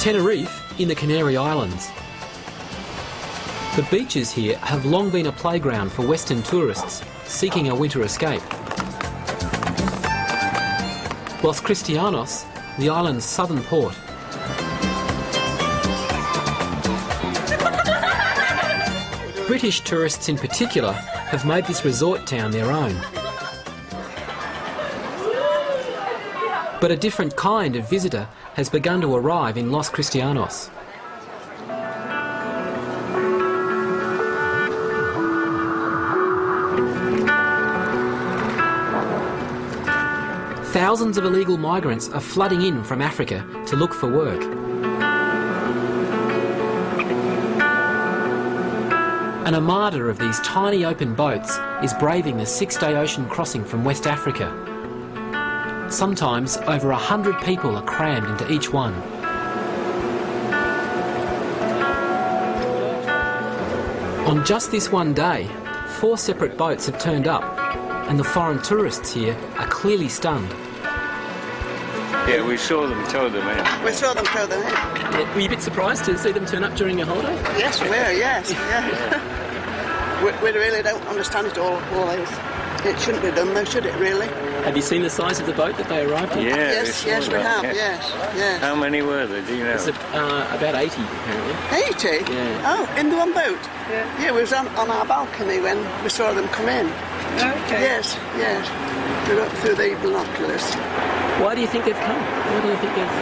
Tenerife in the Canary Islands. The beaches here have long been a playground for Western tourists seeking a winter escape. Los Cristianos, the island's southern port. British tourists in particular have made this resort town their own. But a different kind of visitor has begun to arrive in Los Cristianos. Thousands of illegal migrants are flooding in from Africa to look for work. An armada of these tiny open boats is braving the 6-day ocean crossing from West Africa. Sometimes over 100 people are crammed into each one. On just this one day, 4 separate boats have turned up, and the foreign tourists here are clearly stunned. Yeah, we saw them tow them in. We saw them tow them in. Yeah, were you a bit surprised to see them turn up during a holiday? Yes, we were, yes, yeah. we really don't understand it all this. It shouldn't be done though, should it, really? Have you seen the size of the boat that they arrived in? Yeah, yes, we have, yes. How many were there, do you know? It's about 80, apparently. 80? Yeah. Oh, in the one boat? Yeah, we was on our balcony when we saw them come in. Okay. Yes. We looked through the binoculars. Why do you think they've come? Why do you think they've...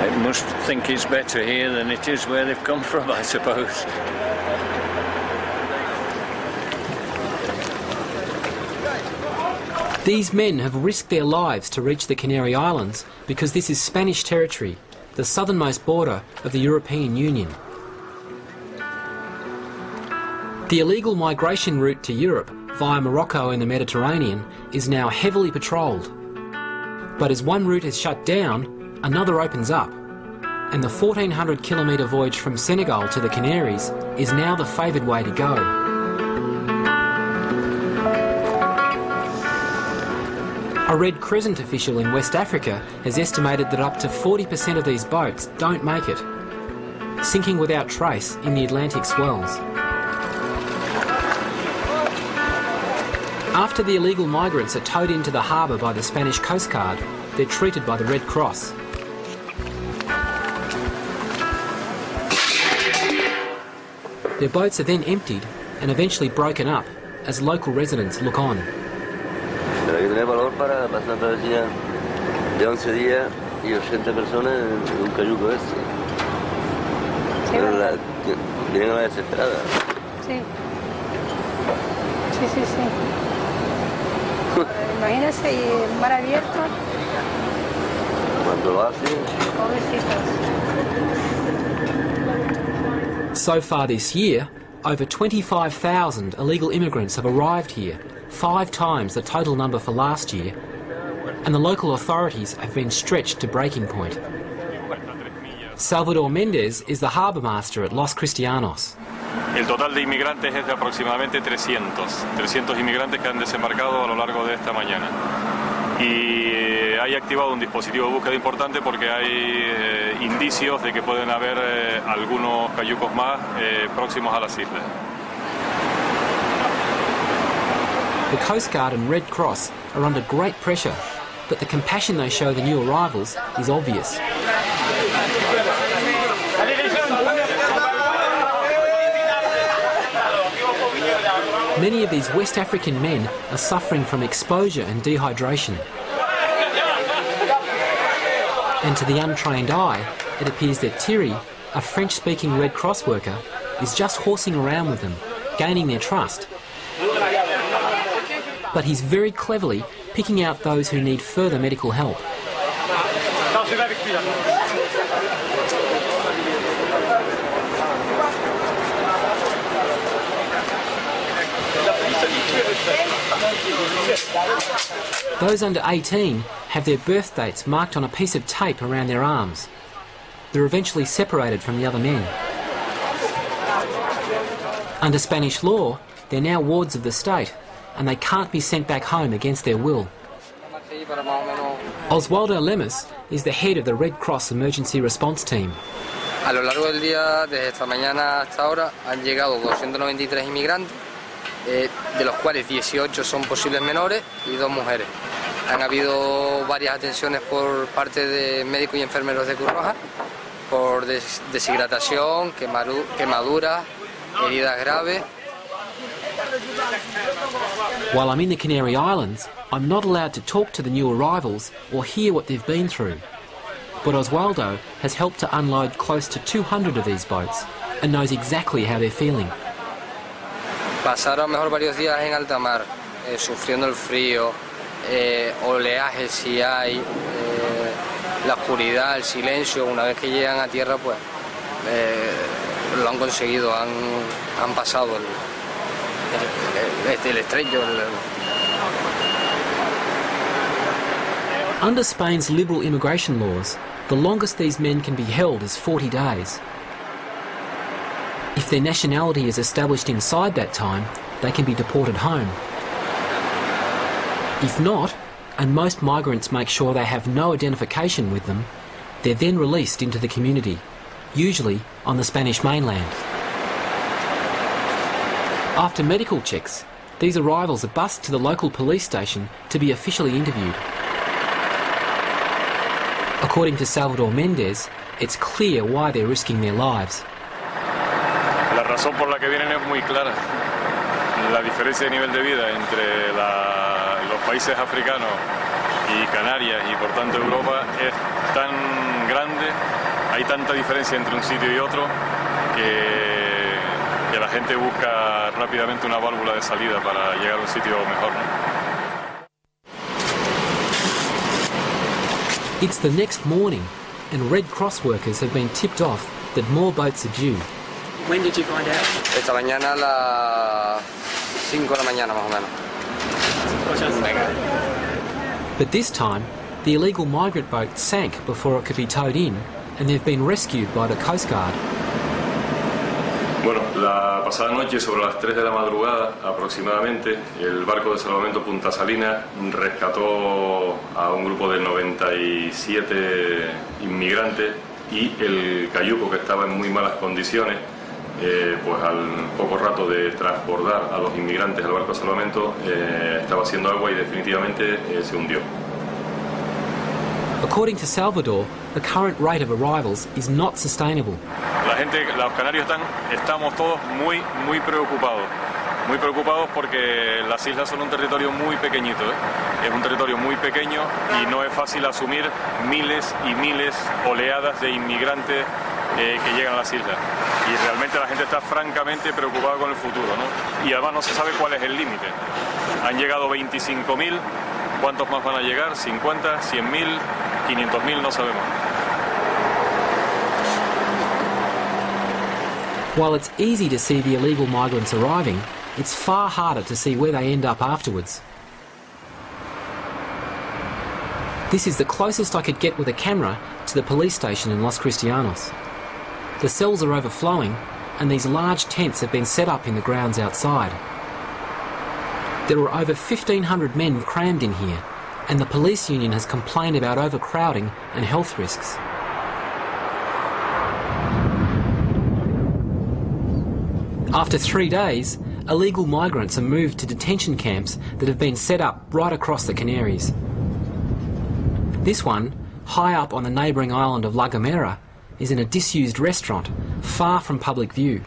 They must think it's better here than it is where they've come from, I suppose. These men have risked their lives to reach the Canary Islands because this is Spanish territory, the southernmost border of the European Union. The illegal migration route to Europe via Morocco and the Mediterranean is now heavily patrolled. But as one route is shut down, another opens up, and the 1,400-kilometre voyage from Senegal to the Canaries is now the favoured way to go. A Red Crescent official in West Africa has estimated that up to 40% of these boats don't make it, sinking without trace in the Atlantic swells. After the illegal migrants are towed into the harbour by the Spanish Coast Guard, they're treated by the Red Cross. Their boats are then emptied and eventually broken up as local residents look on. Pero hay que tener valor para pasar la travesía de 11 días y 80 personas en un cayuco este. Pero vienen a la desesperada. Sí. Sí. Imagínese el mar abierto. Cuando lo hace. Pobrecitos. So far this year, over 25,000 illegal immigrants have arrived here, 5 times the total number for last year, and the local authorities have been stretched to breaking point. Salvador Mendez is the harbour master at Los Cristianos. El total de inmigrantes es de aproximadamente 300 inmigrantes que han desembarcado a lo largo de esta mañana. Y hay activado un dispositivo de búsqueda importante porque hay indicios de que pueden haber algunos cayucos más próximos a las islas. The Coast Guard and Red Cross are under great pressure, but the compassion they show the new arrivals is obvious. Many of these West African men are suffering from exposure and dehydration. And to the untrained eye, it appears that Thierry, a French-speaking Red Cross worker, is just horsing around with them, gaining their trust. But he's very cleverly picking out those who need further medical help. Those under 18 have their birth dates marked on a piece of tape around their arms. They're eventually separated from the other men. Under Spanish law, they're now wards of the state, and they can't be sent back home against their will. Oswaldo Lemus is the head of the Red Cross Emergency Response Team. A lo largo del día, desde esta mañana hasta ahora, han llegado 293 inmigrantes, de los cuales 18 son posibles menores y 2 mujeres. Han habido varias atenciones por parte de médicos y enfermeros de Cruz Roja, por deshidratación, quemaduras, heridas graves. While I'm in the Canary Islands, I'm not allowed to talk to the new arrivals or hear what they've been through. But Oswaldo has helped to unload close to 200 of these boats and knows exactly how they're feeling. Pasaron mejor varios días en alta mar, sufriendo el frío, oleaje si hay, la oscuridad, el silencio. Una vez que llegan a tierra, pues lo han conseguido, han pasado el estrecho. Under Spain's liberal immigration laws, the longest these men can be held is 40 days. If their nationality is established inside that time, they can be deported home. If not, and most migrants make sure they have no identification with them, they're then released into the community, usually on the Spanish mainland. After medical checks, these arrivals are bussed to the local police station to be officially interviewed. According to Salvador Méndez, it's clear why they're risking their lives. La razón por la que vienen es muy clara. La diferencia de nivel de vida entre los países africanos y Canarias y por tanto Europa es tan grande, hay tanta diferencia entre un sitio y otro que la gente busca rápidamente una válvula de salida para llegar a un sitio mejor, ¿no? It's the next morning and Red Cross workers have been tipped off that more boats are due. When did you find out? Esta mañana a las 5 de la mañana más o menos. But this time, the illegal migrant boat sank before it could be towed in and they've been rescued by the Coast Guard. Bueno, la pasada noche, sobre las 3 de la madrugada aproximadamente, el barco de salvamento Punta Salina rescató a un grupo de 97 inmigrantes y el cayuco, que estaba en muy malas condiciones, pues al poco rato de transbordar a los inmigrantes al barco de salvamento, estaba haciendo agua y definitivamente se hundió. According to Salvador, the current rate of arrivals is not sustainable. La gente, los canarios estamos todos muy preocupados porque las islas son un territorio muy pequeñito, ¿eh? Es un territorio muy pequeño y no es fácil asumir miles y miles oleadas de inmigrantes que llegan a las islas. Y realmente la gente está francamente preocupada con el futuro, ¿no? Y además no se sabe cuál es el límite. Han llegado 25.000, ¿cuántos más van a llegar? ¿50, 100.000, 500.000? No sabemos. While it's easy to see the illegal migrants arriving, it's far harder to see where they end up afterwards. This is the closest I could get with a camera to the police station in Los Cristianos. The cells are overflowing and these large tents have been set up in the grounds outside. There are over 1,500 men crammed in here and the police union has complained about overcrowding and health risks. After 3 days, illegal migrants are moved to detention camps that have been set up right across the Canaries. This one, high up on the neighbouring island of La Gomera, is in a disused restaurant, far from public view.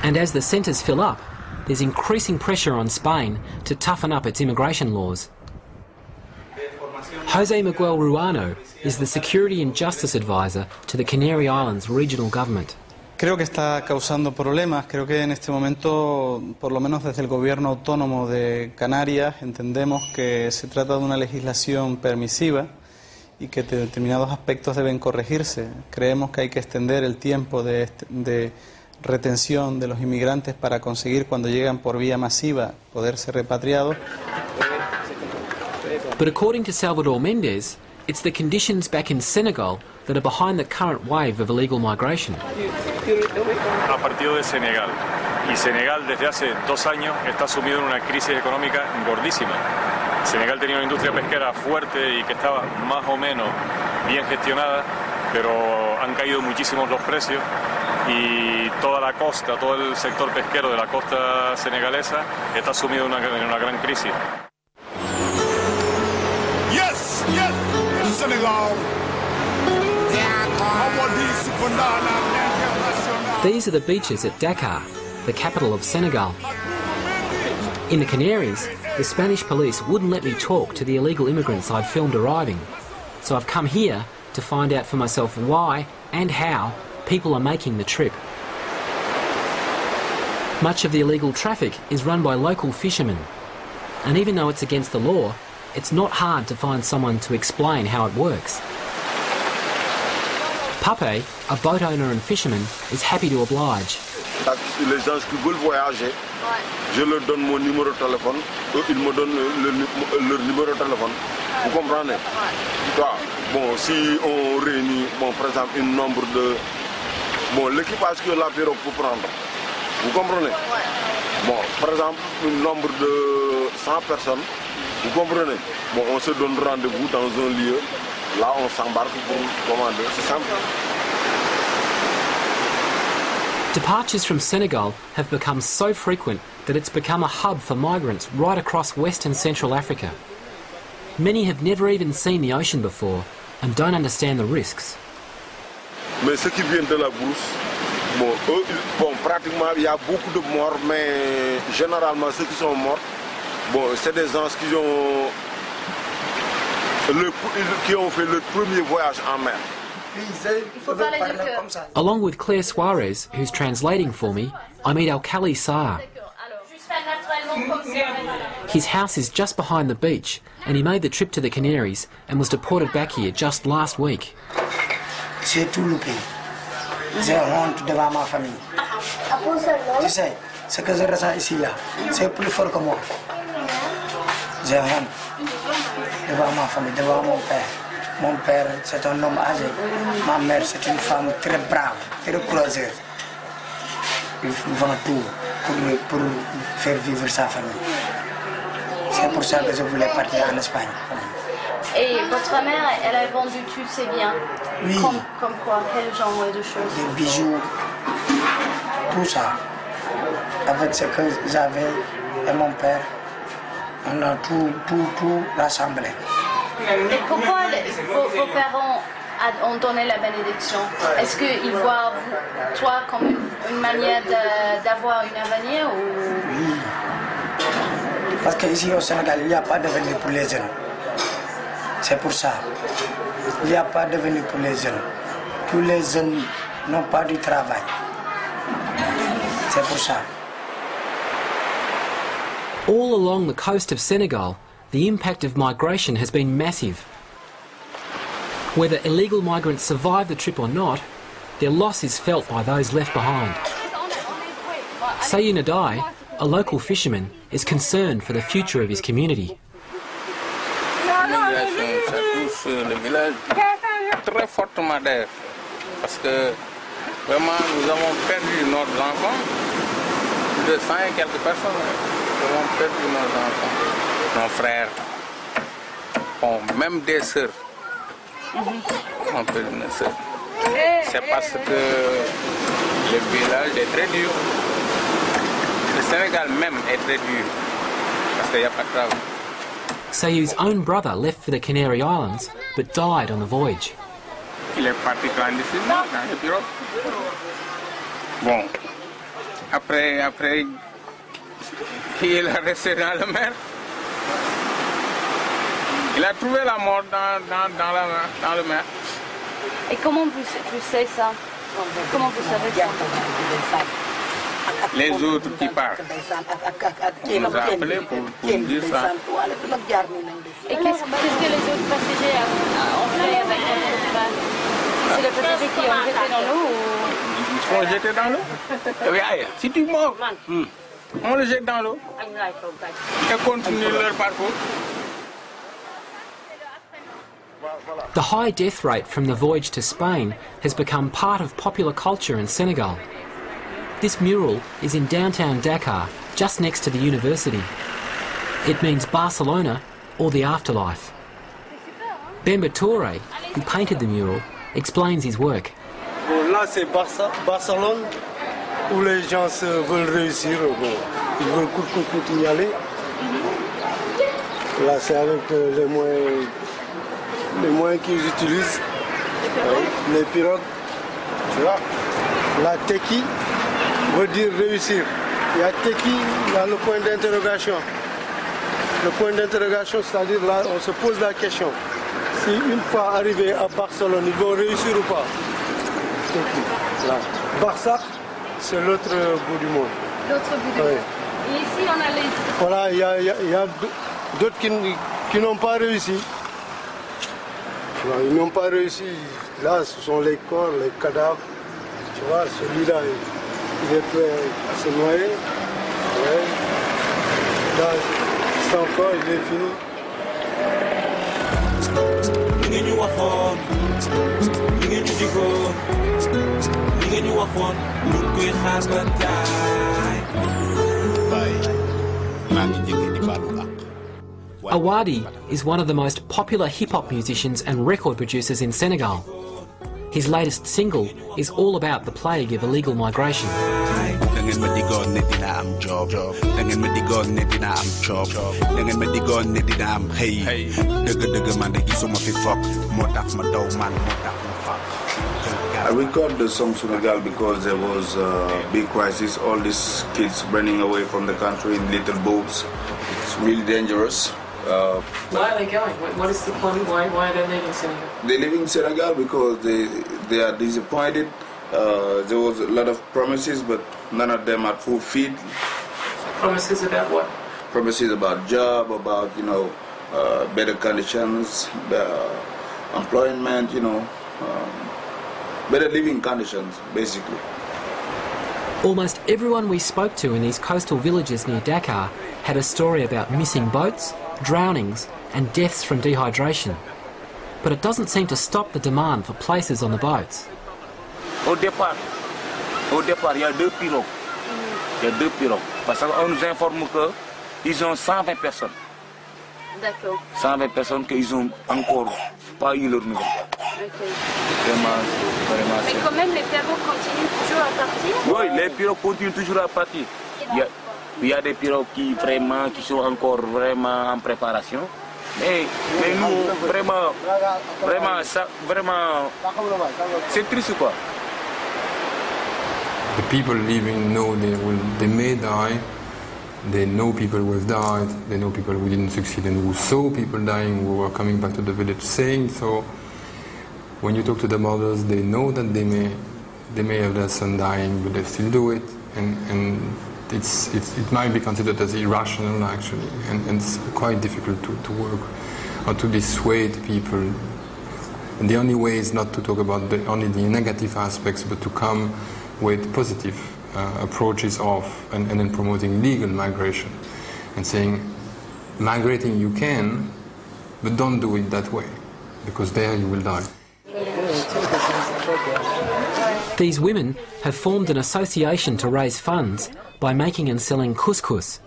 And as the centres fill up, there's increasing pressure on Spain to toughen up its immigration laws. Jose Miguel Ruano is the Security and Justice Advisor to the Canary Islands Regional Government. Creo que está causando problemas. Creo que en este momento, por lo menos desde el Gobierno Autónomo de Canarias, entendemos que se trata de una legislación permisiva y que determinados aspectos deben corregirse. Creemos que hay que extender el tiempo de retención de los inmigrantes para conseguir, cuando llegan por vía masiva, poder ser repatriados. But according to Salvador Méndez, it's the conditions back in Senegal that are behind the current wave of illegal migration. Ha partido de Senegal y Senegal desde hace 2 años está sumido en una crisis económica gordísima. Senegal tenía una industria pesquera fuerte y que estaba más o menos bien gestionada, pero han caído muchísimos los precios y toda la costa, todo el sector pesquero de la costa senegalesa está sumido en una gran crisis. Yes, yes, Senegal. These are the beaches at Dakar, the capital of Senegal. In the Canaries, the Spanish police wouldn't let me talk to the illegal immigrants I'd filmed arriving, so I've come here to find out for myself why and how people are making the trip. Much of the illegal traffic is run by local fishermen, and even though it's against the law, it's not hard to find someone to explain how it works. Pape, a boat owner and fisherman, is happy to oblige. Les gens qui veulent voyager, je leur donne mon numéro de téléphone, eux ils me donnent leur numéro de téléphone. Vous comprenez? Bon, si on réunit, bon, par exemple, un nombre de... Bon, l'équipage que la pirogue peut prendre, vous comprenez? Bon, par exemple, un nombre de 100 personnes, vous comprenez? Bon, on se donne rendez-vous dans un lieu, là on s'embarque pour commander, c'est simple. Departures from Senegal have become so frequent that it's become a hub for migrants right across West and Central Africa. Many have never even seen the ocean before and don't understand the risks. Mais ceux qui viennent de la brousse, bon, eux, bon, pratiquement il y a beaucoup de morts, mais généralement ceux qui sont morts, bon, c'est des gens qui ont fait le premier voyage en mer. Along with Claire Suarez, who's translating for me, I meet Alkali Sarr. His house is just behind the beach, and he made the trip to the Canaries and was deported back here just last week. J'ai tout loupé. J'ai honte devant ma famille. Tu sais, ce que je ressens ici, là, c'est plus fort que moi. J'ai honte devant ma famille, devant mon père. Mon père, c'est un homme âgé. Ma mère, c'est une femme très brave, très courageuse. Il vend tout pour faire vivre sa famille. C'est pour ça que je voulais partir en Espagne. Et votre mère, elle a vendu tous ses biens? Oui. Comme quoi? Quel genre de choses? Des bijoux, tout ça. Avec ce que j'avais et mon père, on a tout rassemblé. Et pourquoi vos parents ont donné la bénédiction? Est-ce qu'ils voient toi comme une manière d'avoir un avenir ou... Oui. Parce qu'ici au Sénégal, il n'y a pas d'avenir pour les jeunes. C'est pour ça. Il n'y a pas d'avenir pour les jeunes. Tous les jeunes n'ont pas du travail. C'est pour ça. All along the coast of Senegal, the impact of migration has been massive. Whether illegal migrants survive the trip or not, their loss is felt by those left behind. Sayou Nadai, a local fisherman, is concerned for the future of his community. Ça touche le village très fortement d'ailleurs, parce que vraiment nous avons perdu nos enfants, plus de 100 et quelques personnes, nous avons perdu nos enfants, nos frères, bon, même des sœurs, on perdu nos sœurs. C'est parce que le village est très dur, le Sénégal même est très dur, parce qu'il n'y a pas de travail. Sayou's own brother left for the Canary Islands, but died on the voyage. Il est parti clandestinement dans le bureau. Bon, après, il est resté dans la mer. Il a trouvé la mort dans la mer. Et comment tu sais ça? Comment vous savez ça? Les autres qui partent. On nous a appelés pour dire ça. Et qu'est-ce que les autres passagers ont fait avec votre équipage? C'est les passagers qui ont jeté dans l'eau ou... Ils sont jetés dans l'eau. Si tu mords, on le jette dans l'eau et continue leur parcours. The high death rate from the voyage to Spain has become part of popular culture in Senegal. This mural is in downtown Dakar, just next to the university. It means Barcelona or the afterlife. Bemba Touré, who painted the mural, explains his work. Bon, là, c'est Barcelone, où les gens veulent réussir. Bon, ils veulent continuer à aller. Là, c'est avec les moyens qu'ils utilisent. Les pirogues, tu vois. La teki veut dire réussir. Il y a teki, il y a le point d'interrogation. Le point d'interrogation, c'est-à-dire là, on se pose la question. Si une fois arrivé à Barcelone, ils vont réussir ou pas? Là. Barça, c'est l'autre bout du monde. L'autre bout du monde. Et ici, on a les... Voilà, il y a d'autres qui n'ont pas réussi. Ils n'ont pas réussi. Là, ce sont les corps, les cadavres. Tu vois, celui-là, il est prêt à se noyer. Ouais. Là, son corps, il est fini. Awadi is one of the most popular hip-hop musicians and record producers in Senegal. His latest single is all about the plague of illegal migration. I recorded the song Senegal because there was a big crisis, all these kids running away from the country in little boats. It's really dangerous. Why are they going? What is the point? Why are they leaving Senegal? They live in Senegal because they are disappointed. There was a lot of promises, but none of them are fulfilled. Promises about what? Promises about job, about better conditions, employment, better living conditions, basically. Almost everyone we spoke to in these coastal villages near Dakar had a story about missing boats, drownings and deaths from dehydration. But it doesn't seem to stop the demand for places on the boats. Au départ, il y a deux pirogues. Parce qu'on nous informe qu'ils ont 120 personnes. D'accord. 120 personnes qu'ils ont encore pas eu leur nouvelle. Okay. Vraiment, mais quand même, les pirogues continuent toujours à partir? Oui, les pirogues continuent toujours à partir. Il y a des pirogues qui sont encore vraiment en préparation. Mais nous, c'est triste quoi. The people leaving know they may die. They know people who have died. They know people who didn't succeed and who saw people dying, who were coming back to the village saying so. When you talk to the mothers, they know that they may have their son dying, but they still do it, and it might be considered as irrational actually, and it's quite difficult to work or to dissuade people. And the only way is not to talk about only the negative aspects, but to come with positive approaches of and then promoting legal migration and saying migrating you can, but don't do it that way, because there you will die. These women have formed an association to raise funds by making and selling couscous.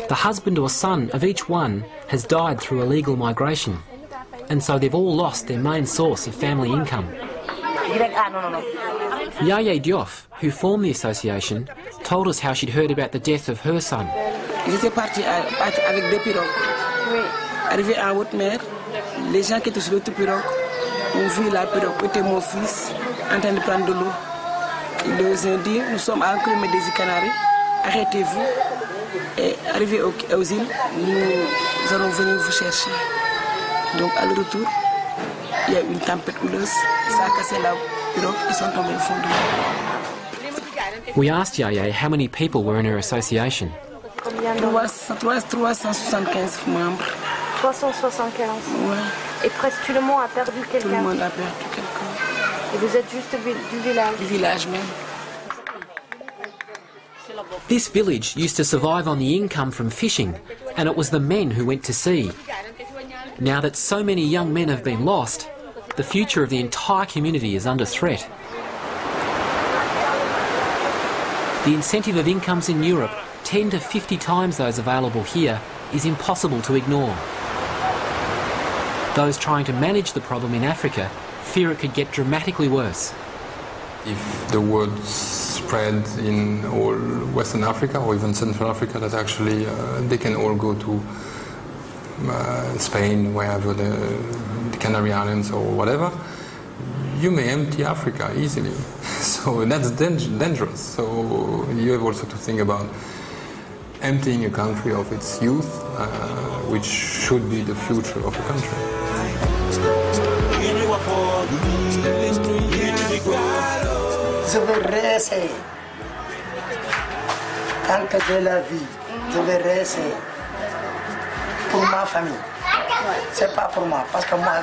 The husband or son of each one has died through illegal migration, and so they've all lost their main source of family income. Yaya Diouf, who formed the association, told us how she'd heard about the death of her son. J'étais partie avec deux pirogues. Arrivé en haute mer, les gens qui étaient sur l'autre pirogue ont vu la pirogue était mon fils en train de prendre de l'eau. Ils leur ont dit, nous sommes à Ancre des Canaries, arrêtez-vous. Et arrivé aux îles, nous allons venir vous chercher. Donc à le retour, il y a eu une tempête houleuse, ça a cassé la pirogue, ils sont tombés au fond de l'eau. We asked Yaya how many people were in her association. 375 membres. 375. Ouais. Et presque tout le monde a perdu quelqu'un. Tout le monde a perdu quelqu'un. Et vous êtes juste du village? Du village même. This village used to survive on the income from fishing, and it was the men who went to sea. Now that so many young men have been lost, the future of the entire community is under threat. The incentive of incomes in Europe 10 to 50 times those available here is impossible to ignore. Those trying to manage the problem in Africa fear it could get dramatically worse. If the word spread in all Western Africa or even Central Africa that actually they can all go to Spain, wherever, the Canary Islands or whatever, you may empty Africa easily. So that's dangerous. So you have also to think about emptying a country of its youth, which should be the future of the country. Je vais réessayer. Tant que j'ai la vie, je vais réessayer. Pour ma famille. C'est pas pour moi, parce que moi...